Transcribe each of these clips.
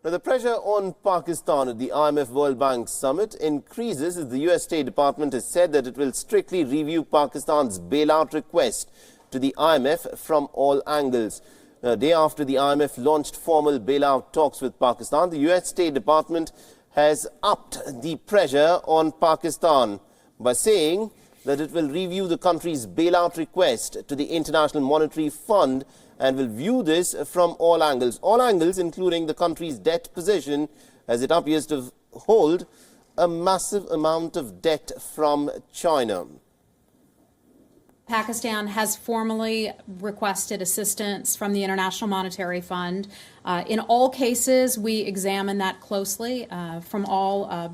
Now, the pressure on Pakistan at the IMF World Bank Summit increases as the US State Department has said that it will strictly review Pakistan's bailout request to the IMF from all angles. Now, a day after the IMF launched formal bailout talks with Pakistan, the US State Department has upped the pressure on Pakistan by saying that it will review the country's bailout request to the International Monetary Fund and will view this from all angles including the country's debt position, as it appears to hold a massive amount of debt from China. Pakistan has formally requested assistance from the International Monetary Fund. In all cases, we examine that closely from all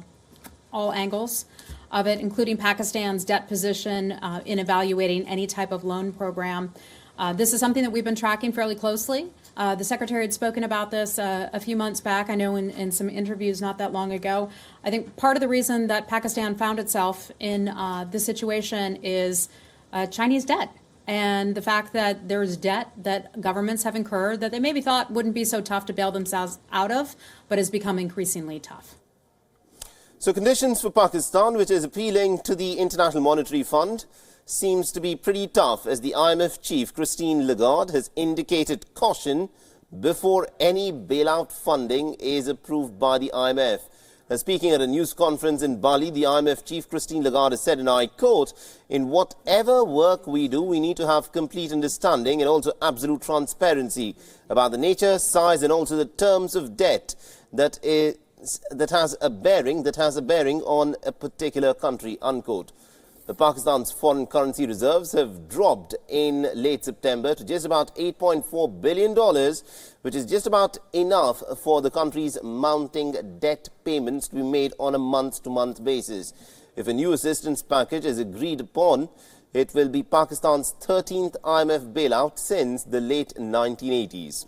angles of it, including Pakistan's debt position in evaluating any type of loan program. This is something that we've been tracking fairly closely. The Secretary had spoken about this a few months back, I know in some interviews not that long ago. I think part of the reason that Pakistan found itself in this situation is Chinese debt, and the fact that there's debt that governments have incurred that they maybe thought wouldn't be so tough to bail themselves out of, but has become increasingly tough. So conditions for Pakistan, which is appealing to the International Monetary Fund, seems to be pretty tough, as the IMF chief, Christine Lagarde, has indicated caution before any bailout funding is approved by the IMF. Now, speaking at a news conference in Bali, the IMF chief, Christine Lagarde, has said, and I quote, "In whatever work we do, we need to have complete understanding and also absolute transparency about the nature, size and also the terms of debt that has a bearing on a particular country," unquote. Pakistan's foreign currency reserves have dropped in late September to just about $8.4 billion, which is just about enough for the country's mounting debt payments to be made on a month-to-month basis. If a new assistance package is agreed upon, it will be Pakistan's 13th IMF bailout since the late 1980s.